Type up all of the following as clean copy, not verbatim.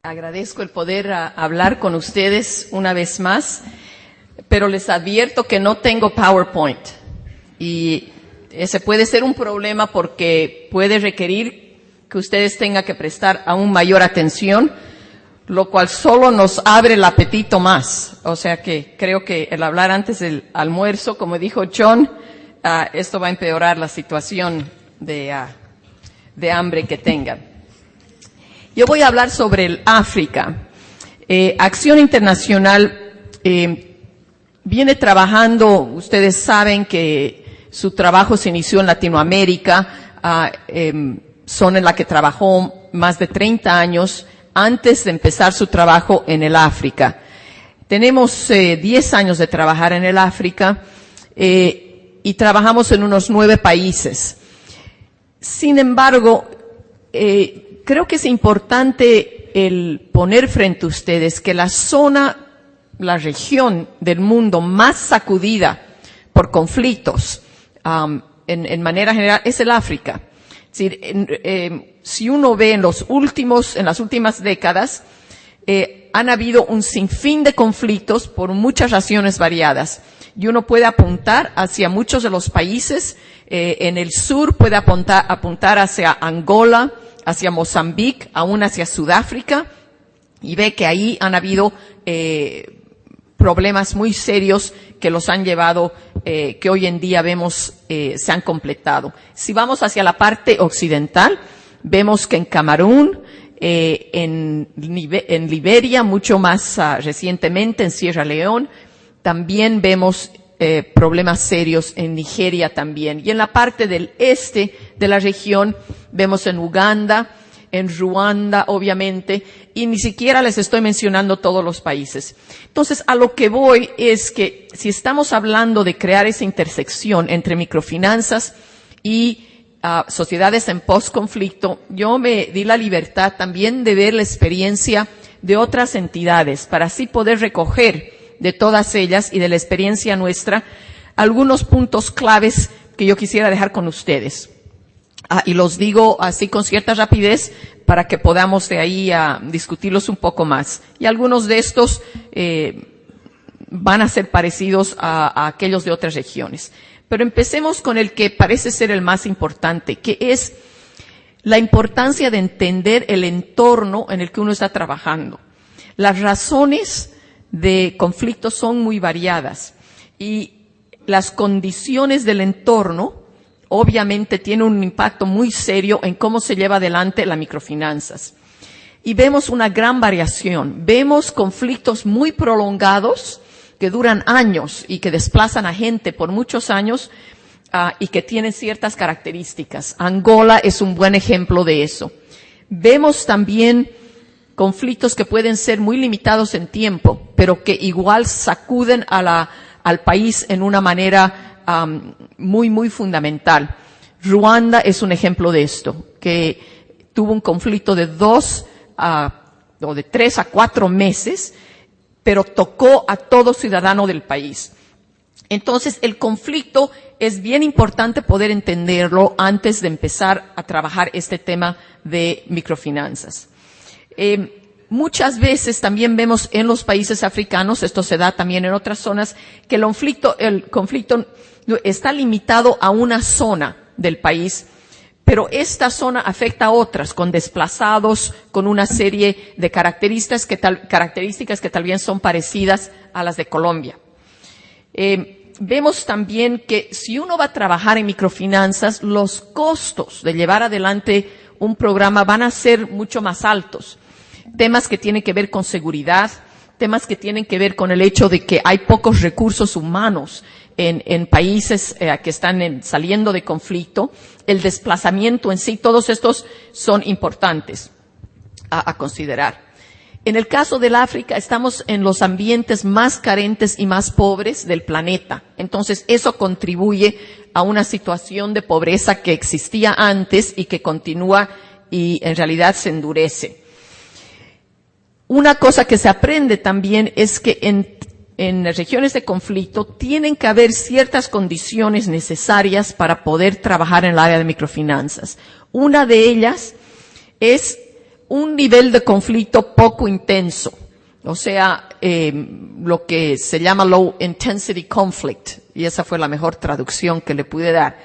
Agradezco el poder hablar con ustedes una vez más, pero les advierto que no tengo PowerPoint y ese puede ser un problema porque puede requerir que ustedes tengan que prestar aún mayor atención, lo cual solo nos abre el apetito más. O sea que creo que el hablar antes del almuerzo, como dijo John, esto va a empeorar la situación de hambre que tengan. Yo voy a hablar sobre el África. Acción Internacional viene trabajando, ustedes saben que su trabajo se inició en Latinoamérica, son en la que trabajó más de 30 años antes de empezar su trabajo en el África. Tenemos 10 años de trabajar en el África y trabajamos en unos 9 países. Sin embargo, creo que es importante el poner frente a ustedes que la región del mundo más sacudida por conflictos, en manera general, es el África. Es decir, si uno ve en las últimas décadas, han habido un sinfín de conflictos por muchas razones variadas. Y uno puede apuntar hacia muchos de los países, en el sur puede apuntar hacia Angola, hacia Mozambique, aún hacia Sudáfrica, y ve que ahí han habido problemas muy serios que los han llevado, que hoy en día vemos se han completado. Si vamos hacia la parte occidental, vemos que en Camerún, en Liberia, mucho más recientemente en Sierra Leona, también vemos problemas serios en Nigeria también. Y en la parte del este de la región vemos en Uganda, en Ruanda, obviamente, y ni siquiera les estoy mencionando todos los países. Entonces, a lo que voy es que si estamos hablando de crear esa intersección entre microfinanzas y sociedades en post-conflicto, yo me di la libertad también de ver la experiencia de otras entidades para así poder recoger de todas ellas y de la experiencia nuestra, algunos puntos claves que yo quisiera dejar con ustedes. Y los digo así con cierta rapidez para que podamos de ahí discutirlos un poco más. Y algunos de estos van a ser parecidos a aquellos de otras regiones. Pero empecemos con el que parece ser el más importante, que es la importancia de entender el entorno en el que uno está trabajando. Las razones de conflictos son muy variadas y las condiciones del entorno obviamente tienen un impacto muy serio en cómo se lleva adelante las microfinanzas. Y vemos una gran variación. Vemos conflictos muy prolongados que duran años y que desplazan a gente por muchos años y que tienen ciertas características. Angola es un buen ejemplo de eso. Vemos también conflictos que pueden ser muy limitados en tiempo, pero que igual sacuden al país en una manera muy, muy fundamental. Ruanda es un ejemplo de esto, que tuvo un conflicto de 3 a 4 meses, pero tocó a todo ciudadano del país. Entonces, el conflicto es bien importante poder entenderlo antes de empezar a trabajar este tema de microfinanzas. Muchas veces también vemos en los países africanos, esto se da también en otras zonas, que el conflicto está limitado a una zona del país, pero esta zona afecta a otras, con desplazados, con una serie de características que tal vez son parecidas a las de Colombia. Vemos también que si uno va a trabajar en microfinanzas, los costos de llevar adelante un programa van a ser mucho más altos. Temas que tienen que ver con seguridad, temas que tienen que ver con el hecho de que hay pocos recursos humanos en países que están saliendo de conflicto, el desplazamiento en sí, todos estos son importantes a considerar. En el caso del África, estamos en los ambientes más carentes y más pobres del planeta. Entonces, eso contribuye a una situación de pobreza que existía antes y que continúa y en realidad se endurece. Una cosa que se aprende también es que en regiones de conflicto tienen que haber ciertas condiciones necesarias para poder trabajar en el área de microfinanzas. Una de ellas es un nivel de conflicto poco intenso, o sea, lo que se llama low intensity conflict, y esa fue la mejor traducción que le pude dar.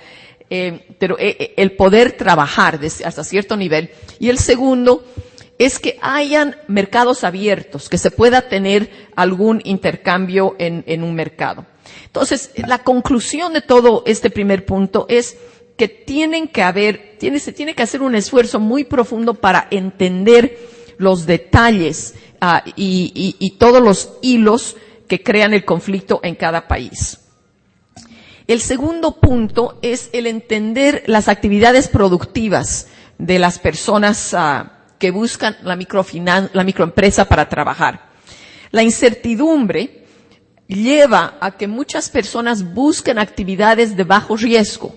Pero el poder trabajar hasta cierto nivel. Y el segundo es que hayan mercados abiertos, que se pueda tener algún intercambio en un mercado. Entonces, la conclusión de todo este primer punto es que se tiene que hacer un esfuerzo muy profundo para entender los detalles y todos los hilos que crean el conflicto en cada país. El segundo punto es el entender las actividades productivas de las personas que buscan la microempresa para trabajar. La incertidumbre lleva a que muchas personas busquen actividades de bajo riesgo,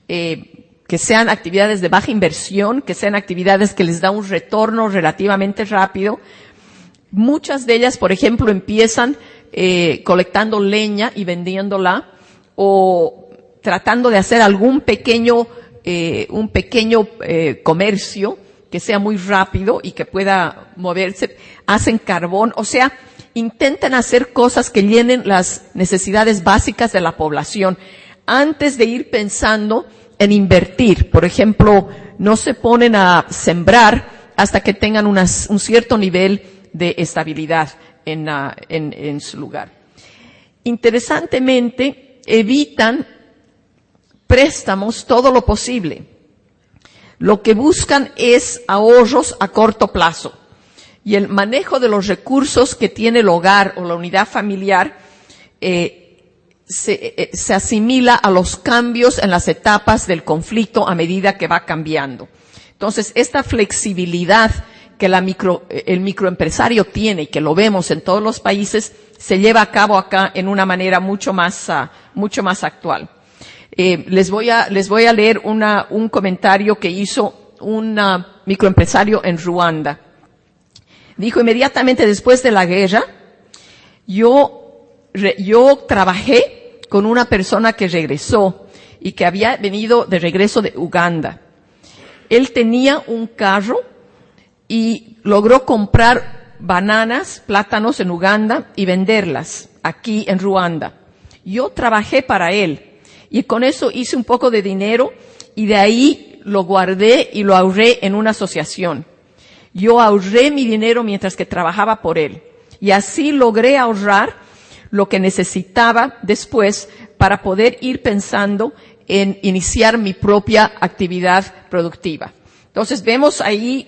que sean actividades de baja inversión, que sean actividades que les da un retorno relativamente rápido. Muchas de ellas, por ejemplo, empiezan colectando leña y vendiéndola, o tratando de hacer algún pequeño comercio que sea muy rápido y que pueda moverse. Hacen carbón, o sea, intentan hacer cosas que llenen las necesidades básicas de la población antes de ir pensando en invertir. Por ejemplo, no se ponen a sembrar hasta que tengan un cierto nivel de estabilidad en su lugar. Interesantemente, evitan préstamos todo lo posible. Lo que buscan es ahorros a corto plazo. Y el manejo de los recursos que tiene el hogar o la unidad familiar se asimila a los cambios en las etapas del conflicto a medida que va cambiando. Entonces, esta flexibilidad que el microempresario tiene y que lo vemos en todos los países se lleva a cabo acá en una manera mucho más actual. Les voy a leer un comentario que hizo un microempresario en Ruanda. Dijo: inmediatamente después de la guerra, yo trabajé con una persona que regresó y que había venido de regreso de Uganda. Él tenía un carro y logró comprar bananas, plátanos en Uganda y venderlas aquí en Ruanda. Yo trabajé para él y con eso hice un poco de dinero y de ahí lo guardé y lo ahorré en una asociación. Yo ahorré mi dinero mientras que trabajaba por él y así logré ahorrar lo que necesitaba después para poder ir pensando en iniciar mi propia actividad productiva. Entonces vemos ahí